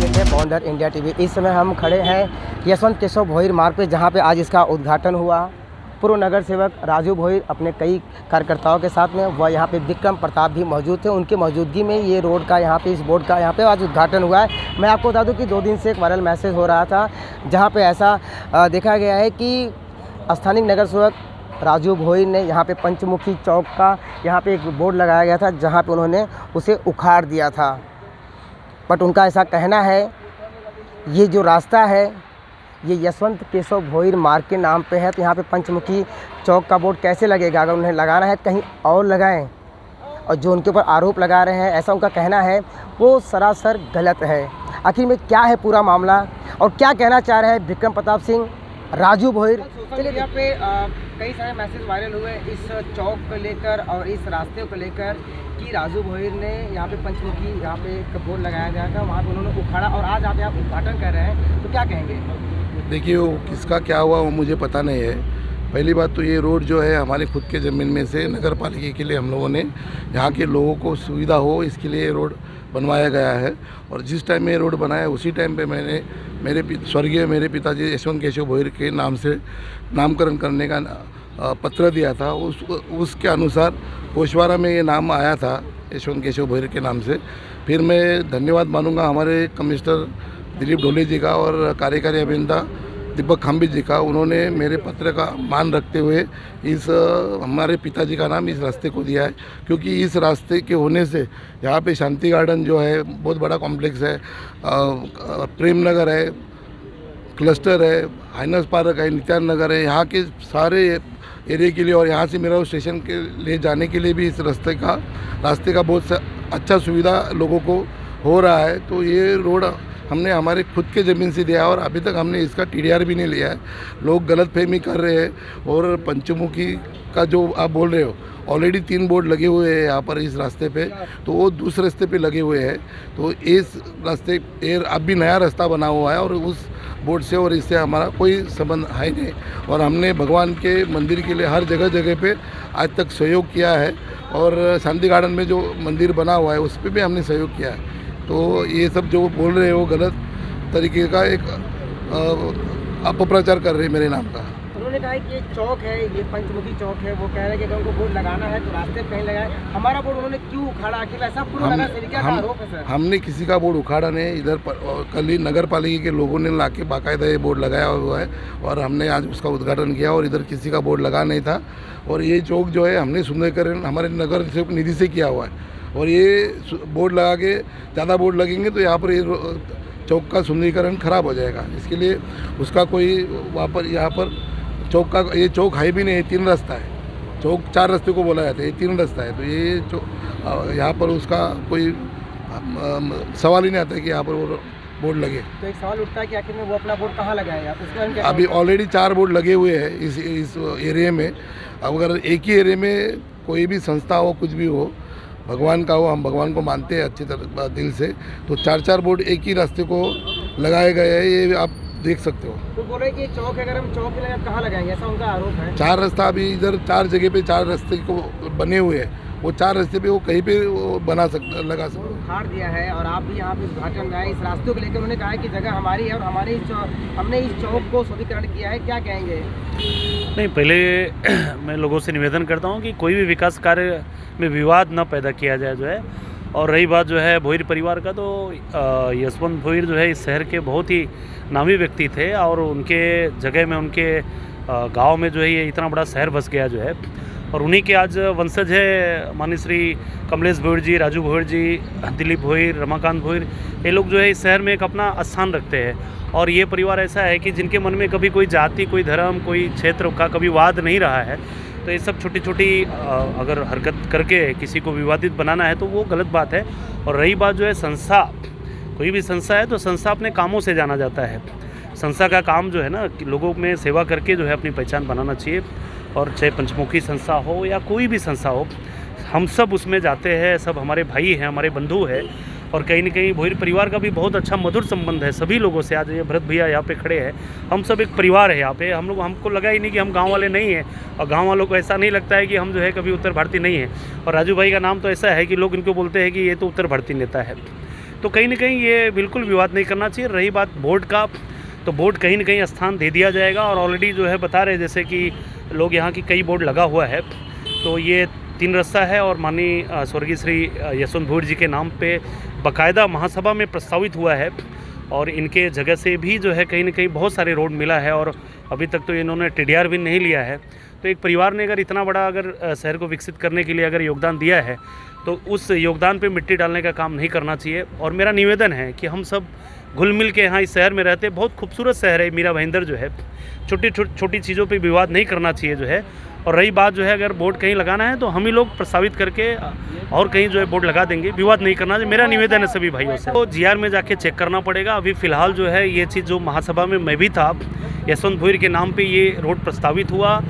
देख रहे हैं बॉन्डर इंडिया टीवी। इस समय हम खड़े हैं यशवंत केशव भोईर मार्ग पे, जहां पे आज इसका उद्घाटन हुआ। पूर्व नगर सेवक राजू भोईर अपने कई कार्यकर्ताओं के साथ में, वह यहाँ पे विक्रम प्रताप भी मौजूद थे। उनके मौजूदगी में ये रोड का यहाँ पे, इस बोर्ड का यहाँ पे आज उद्घाटन हुआ है। मैं आपको बता दूँ कि 2 दिन से एक वायरल मैसेज हो रहा था, जहाँ पे ऐसा देखा गया है कि स्थानीय नगर सेवक राजू भोईर ने यहाँ पे पंचमुखी चौक का यहाँ पे एक बोर्ड लगाया गया था, जहाँ पे उन्होंने उसे उखाड़ दिया था। बट उनका ऐसा कहना है ये जो रास्ता है ये यशवंत केशव भोईर मार्ग के नाम पे है, तो यहाँ पे पंचमुखी चौक का बोर्ड कैसे लगेगा? अगर उन्हें लगाना है कहीं और लगाएं। और जो उनके ऊपर आरोप लगा रहे हैं, ऐसा उनका कहना है, वो सरासर गलत है। आखिर में क्या है पूरा मामला और क्या कहना चाह रहे हैं विक्रम प्रताप सिंह राजू भोईर? चलिए, यहाँ पे कई सारे मैसेज वायरल हुए इस चौक को लेकर और इस रास्ते को लेकर कि राजू भोईर ने यहाँ पे पंचमुखी यहाँ पे एक बोर्ड लगाया गया था, वहाँ पे उन्होंने उखाड़ा और आज आप यहाँ उद्घाटन कर रहे हैं, तो क्या कहेंगे? देखिए, वो किसका क्या हुआ वो मुझे पता नहीं है। पहली बात तो ये रोड जो है हमारे खुद के ज़मीन में से नगर पालिका के लिए हम लोगों ने यहाँ के लोगों को सुविधा हो इसके लिए ये रोड बनवाया गया है। और जिस टाइम में ये रोड बनाया उसी टाइम पे मैंने मेरे पिताजी यशवंत केशव भोईर के नाम से नामकरण करने का पत्र दिया था। उसके अनुसार पोशवारा में ये नाम आया था यशवंत केशव भोईर के नाम से। फिर मैं धन्यवाद मानूंगा हमारे कमिश्नर दिलीप ढोले जी का और कार्यकारी अभियंता दीपक खाम्बी जी का। उन्होंने मेरे पत्र का मान रखते हुए इस हमारे पिताजी का नाम इस रास्ते को दिया है, क्योंकि इस रास्ते के होने से यहाँ पे शांति गार्डन जो है बहुत बड़ा कॉम्प्लेक्स है, प्रेम नगर है, क्लस्टर है, हाइनस पार्क है, नित्यान नगर है, यहाँ के सारे एरिया के लिए और यहाँ से मेरा स्टेशन के लिए जाने के लिए भी इस रास्ते का बहुत अच्छा सुविधा लोगों को हो रहा है। तो ये रोड हमने हमारे खुद के ज़मीन से दिया और अभी तक हमने इसका TDR भी नहीं लिया है। लोग गलतफहमी कर रहे हैं। और पंचमुखी का जो आप बोल रहे हो, ऑलरेडी 3 बोर्ड लगे हुए हैं यहाँ पर इस रास्ते पे, तो वो दूसरे रास्ते पे लगे हुए हैं। तो इस रास्ते अब भी नया रास्ता बना हुआ है और उस बोर्ड से और इससे हमारा कोई संबंध है नहीं। और हमने भगवान के मंदिर के लिए हर जगह पे आज तक सहयोग किया है और शांति गार्डन में जो मंदिर बना हुआ है उस पर भी हमने सहयोग किया है। तो ये सब जो बोल रहे हैं वो गलत तरीके का एक अपप्रचार कर रहे हैं मेरे नाम का। उन्होंने कहा कि ये चौक है, ये पंचमुखी चौक है, वो कह रहे हैं कि अगर उनको बोर्ड लगाना है तो रास्ते पे कहीं लगाए। हमारा बोर्ड उन्होंने क्यों उखाड़ा? आखिर ऐसा पूरा नगर सेविका का आरोप है सर। हमने किसी का बोर्ड उखाड़ा नहीं। इधर कल ही नगर पालिका के लोगों ने लाके बाकायदा ये बोर्ड लगाया हुआ है और हमने आज उसका उद्घाटन किया। और इधर किसी का बोर्ड लगा नहीं था। और ये चौक जो है हमने सुंदरीकरण हमारे नगर सेवक निधि से किया हुआ है। और ये बोर्ड लगा के ज़्यादा बोर्ड लगेंगे तो यहाँ पर ये चौक का सुंदरीकरण खराब हो जाएगा। इसके लिए उसका कोई यहाँ पर चौक का ये चौक है भी नहीं है, 3 रास्ता है। चौक 4 रास्ते को बोला जाता है, ये 3 रास्ता है। तो ये यहाँ पर उसका कोई सवाल ही नहीं आता है कि यहाँ पर वो बोर्ड लगे। तो एक सवाल उठता है कि आखिर में वो अपना बोर्ड कहाँ लगाएगा? अभी ऑलरेडी 4 बोर्ड लगे हुए हैं इस एरिया में। अगर एक ही एरिया में कोई भी संस्था हो, कुछ भी हो, भगवान का हो, हम भगवान को मानते हैं अच्छी तरह दिल से, तो 4 बोर्ड एक ही रास्ते को लगाए गए हैं। ये आप देख सकते हो। तो बोल रहे हैं कि चौक अगर हम चौक में कहाँ लगाएंगे, ऐसा उनका आरोप है। 4 रास्ता अभी इधर 4 जगह पे 4 रास्ते को बने हुए हैं। वो 4 रास्ते पे वो कहीं पे वो लगा सकते उखाड़ दिया है। और आप भी यहाँ पे उद्घाटन में आए इस रास्ते को लेकर, उन्होंने कहा है कि जगह हमारी है और हमने इस चौक को सुदृढ़ीकरण किया है। क्या कहेंगे? नहीं, पहले मैं लोगों से निवेदन करता हूँ कि कोई भी विकास कार्य में विवाद न पैदा किया जाए जो है। और रही बात जो है भोईर परिवार का, तो यशवंत भोईर जो है इस शहर के बहुत ही नामी व्यक्ति थे और उनके जगह में उनके गांव में जो है ये इतना बड़ा शहर बस गया जो है। और उन्हीं के आज वंशज है माननीय श्री कमलेश भोईर जी, राजू भोईर जी, दिलीप भोईर, रमाकांत भोईर। ये लोग जो है इस शहर में एक अपना स्थान रखते हैं। और ये परिवार ऐसा है कि जिनके मन में कभी कोई जाति, कोई धर्म, कोई क्षेत्र का कभी वाद नहीं रहा है। तो ये सब छोटी छोटी अगर हरकत करके किसी को विवादित बनाना है तो वो गलत बात है। और रही बात जो है संस्था, कोई भी संस्था है तो संस्था अपने कामों से जाना जाता है। संस्था का काम जो है ना कि लोगों में सेवा करके जो है अपनी पहचान बनाना चाहिए। और चाहे पंचमुखी संस्था हो या कोई भी संस्था हो, हम सब उसमें जाते हैं। सब हमारे भाई हैं, हमारे बंधु हैं। और कहीं न कहीं भोईर परिवार का भी बहुत अच्छा मधुर संबंध है सभी लोगों से। आज ये भरत भैया यहाँ पे खड़े हैं, हम सब एक परिवार है यहाँ पे। हमको लगा ही नहीं कि हम गांव वाले नहीं हैं, और गांव वालों को ऐसा नहीं लगता है कि हम जो है कभी उत्तर भारतीय नहीं हैं। और राजू भाई का नाम तो ऐसा है कि लोग इनको बोलते हैं कि ये तो उत्तर भारतीय नेता है। तो कहीं ना कहीं ये बिल्कुल विवाद नहीं करना चाहिए। रही बात बोर्ड का, तो बोर्ड कहीं ना कहीं स्थान दे दिया जाएगा। और ऑलरेडी जो है बता रहे जैसे कि लोग यहाँ की कई बोर्ड लगा हुआ है, तो ये 3 रास्ता है और माननीय स्वर्गीय श्री यशवंत भोईर जी के नाम पे बाकायदा महासभा में प्रस्तावित हुआ है। और इनके जगह से भी जो है कहीं ना कहीं बहुत सारे रोड मिला है और अभी तक तो इन्होंने टीडीआर भी नहीं लिया है। तो एक परिवार ने अगर इतना बड़ा अगर शहर को विकसित करने के लिए अगर योगदान दिया है, तो उस योगदान पे मिट्टी डालने का काम नहीं करना चाहिए। और मेरा निवेदन है कि हम सब घुल मिल के यहाँ इस शहर में रहते, बहुत खूबसूरत शहर है मीरा भाईंदर जो है, छोटी चीज़ों पे विवाद नहीं करना चाहिए जो है। और रही बात जो है अगर बोर्ड कहीं लगाना है तो हम ही लोग प्रस्तावित करके और कहीं जो है बोर्ड लगा देंगे, विवाद नहीं करना चाहिए। मेरा निवेदन है सभी भाइयों से। तो जीआर में जाके चेक करना पड़ेगा। अभी फ़िलहाल जो है ये चीज़ जो महासभा में मैं भी था, यशवंत भोईर के नाम पे ये रोड प्रस्तावित हुआ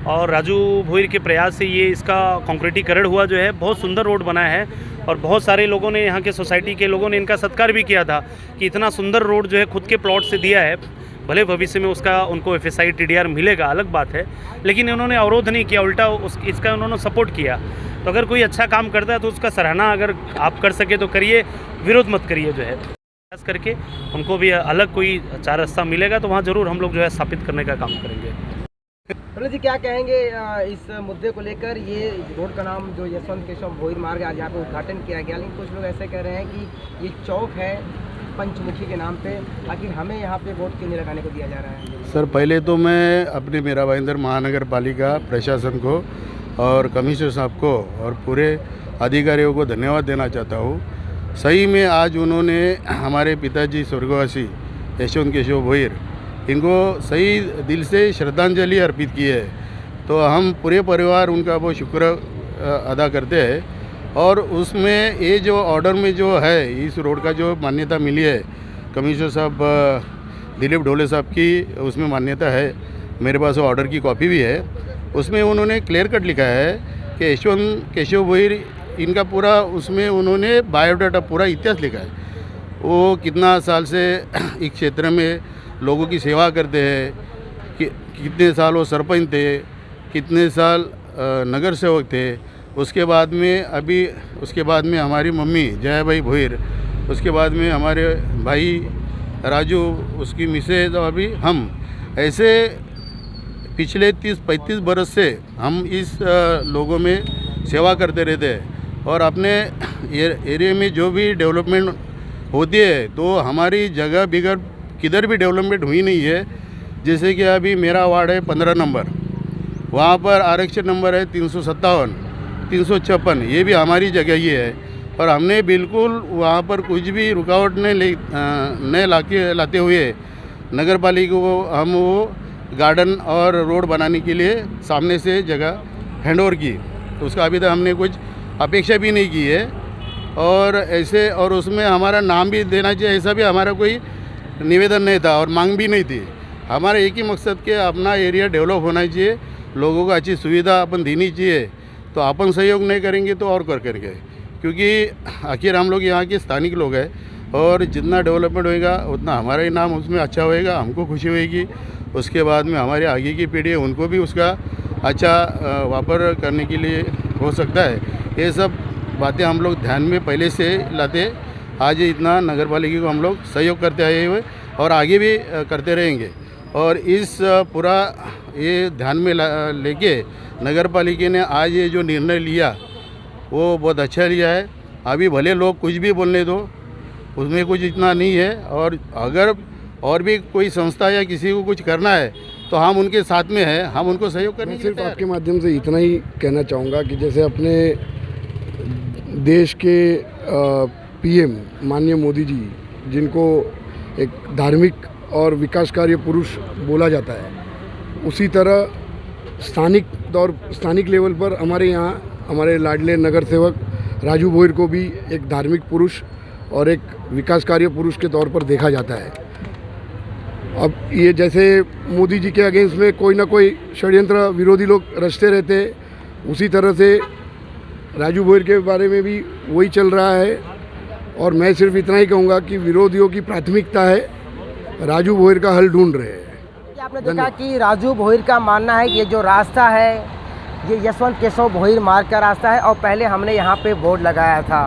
और राजू भोईर के प्रयास से ये इसका कॉन्क्रीटीकरण हुआ जो है, बहुत सुंदर रोड बना है। और बहुत सारे लोगों ने, यहाँ के सोसाइटी के लोगों ने इनका सत्कार भी किया था कि इतना सुंदर रोड जो है खुद के प्लॉट से दिया है। भले भविष्य में उसका उनको FSI TDR मिलेगा, अलग बात है, लेकिन इन्होंने अवरोध नहीं किया, उल्टा इसका उन्होंने सपोर्ट किया। तो अगर कोई अच्छा काम करता है तो उसका सराहना अगर आप कर सके तो करिए, विरोध मत करिए जो है। प्रयास करके हमको भी अलग कोई 4 रास्ता मिलेगा तो वहाँ ज़रूर हम लोग जो है स्थापित करने का काम करेंगे। प्रवीण जी क्या कहेंगे इस मुद्दे को लेकर? ये रोड का नाम जो यशवंत केशव भोईर मार्ग आज यहाँ पे उद्घाटन किया गया, लेकिन कुछ लोग ऐसे कह रहे हैं कि ये चौक है पंचमुखी के नाम पे, आखिर हमें यहाँ पे वोट क्यों नहीं लगाने को दिया जा रहा है? सर, पहले तो मैं अपने मीरा भाईंदर महानगर पालिका प्रशासन को और कमिश्नर साहब को और पूरे अधिकारियों को धन्यवाद देना चाहता हूँ। सही में आज उन्होंने हमारे पिताजी स्वर्गवासी यशवंत केशव भोईर, इनको सही दिल से श्रद्धांजलि अर्पित की है। तो हम पूरे परिवार उनका वो शुक्र अदा करते हैं। और उसमें ये जो ऑर्डर में जो है इस रोड का जो मान्यता मिली है, कमिश्नर साहब दिलीप ढोले साहब की उसमें मान्यता है, मेरे पास ऑर्डर की कॉपी भी है। उसमें उन्होंने क्लियर कट लिखा है कि यशवंत केशव भोईर, इनका पूरा उसमें उन्होंने बायोडाटा पूरा इतिहास लिखा है। वो कितना साल से इस क्षेत्र में लोगों की सेवा करते हैं, कितने साल वो सरपंच थे, कितने साल नगर सेवक थे। उसके बाद में हमारी मम्मी जयाबाई भोईर, उसके बाद में हमारे भाई राजू, उसकी मिसेज, और अभी हम, ऐसे पिछले 30-35 बरस से हम इस लोगों में सेवा करते रहते हैं। और अपने एरिया में जो भी डेवलपमेंट होती है तो हमारी जगह बिगड़ किधर भी डेवलपमेंट हुई नहीं है। जैसे कि अभी मेरा वार्ड है 15 नंबर, वहाँ पर आरक्षण नंबर है 357, 356, ये भी हमारी जगह ही है। और हमने बिल्कुल वहाँ पर कुछ भी रुकावट नहीं लाते हुए नगर पालिका को हम वो गार्डन और रोड बनाने के लिए सामने से जगह हैंडओवर की। तो उसका अभी तक हमने कुछ अपेक्षा भी नहीं की है। और ऐसे, और उसमें हमारा नाम भी देना चाहिए, ऐसा भी हमारा कोई निवेदन नहीं था और मांग भी नहीं थी। हमारा एक ही मकसद के अपना एरिया डेवलप होना चाहिए, लोगों को अच्छी सुविधा अपन देनी चाहिए। तो अपन सहयोग नहीं करेंगे तो और कर करके, क्योंकि आखिर हम लोग यहाँ के स्थानिक लोग हैं और जितना डेवलपमेंट होएगा उतना हमारा ही नाम उसमें अच्छा होएगा, हमको खुशी होएगी। उसके बाद में हमारे आगे की पीढ़ी है उनको भी उसका अच्छा वापर करने के लिए हो सकता है। ये सब बातें हम लोग ध्यान में पहले से लाते, आज इतना नगर पालिका को हम लोग सहयोग करते आए हुए और आगे भी करते रहेंगे। और इस पूरा ये ध्यान में लेके नगर पालिका ने आज ये जो निर्णय लिया वो बहुत अच्छा लिया है। अभी भले लोग कुछ भी बोलने दो, उसमें कुछ इतना नहीं है। और अगर और भी कोई संस्था या किसी को कुछ करना है तो हम उनके साथ में हैं, हम उनको सहयोग करने के लिए सिर्फ आपके माध्यम से इतना ही कहना चाहूँगा कि जैसे अपने देश के PM माननीय मोदी जी, जिनको एक धार्मिक और विकास कार्य पुरुष बोला जाता है, उसी तरह स्थानिक लेवल पर हमारे यहाँ हमारे लाडले नगर सेवक राजू भोईर को भी एक धार्मिक पुरुष और एक विकास कार्य पुरुष के तौर पर देखा जाता है। अब ये जैसे मोदी जी के अगेंस्ट में कोई ना कोई षड्यंत्र विरोधी लोग रचते रहते हैं, उसी तरह से राजू भोईर के बारे में भी वही चल रहा है। और मैं सिर्फ इतना ही कहूँगा कि विरोधियों की प्राथमिकता है, राजू भोईर का हल ढूंढ रहे हैं। आपने देखा कि राजू भोईर का मानना है कि ये जो रास्ता है ये यशवंत केशव भोईर मार्ग का रास्ता है और पहले हमने यहाँ पे बोर्ड लगाया था।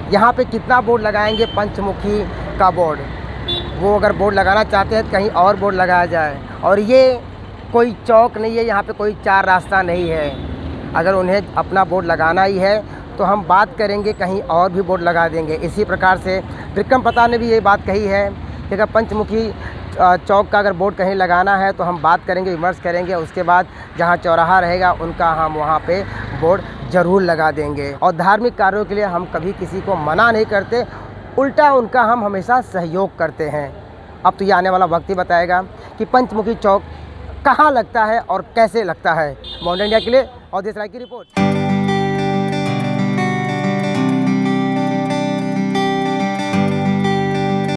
यहाँ पे कितना बोर्ड लगाएंगे पंचमुखी का बोर्ड, वो अगर बोर्ड लगाना चाहते हैं तो कहीं और बोर्ड लगाया जाए। और ये कोई चौक नहीं है, यहाँ पे कोई चार रास्ता नहीं है। अगर उन्हें अपना बोर्ड लगाना ही है तो हम बात करेंगे, कहीं और भी बोर्ड लगा देंगे। इसी प्रकार से विक्रम प्रताप ने भी ये बात कही है कि अगर पंचमुखी चौक का अगर बोर्ड कहीं लगाना है तो हम बात करेंगे, विमर्श करेंगे, उसके बाद जहाँ चौराहा रहेगा उनका हम वहाँ पे बोर्ड ज़रूर लगा देंगे। और धार्मिक कार्यों के लिए हम कभी किसी को मना नहीं करते, उल्टा उनका हम हमेशा सहयोग करते हैं। अब तो ये आने वाला वक्त ही बताएगा कि पंचमुखी चौक कहाँ लगता है और कैसे लगता है। मॉडर्न इंडिया के लिए और देश राय की रिपोर्ट।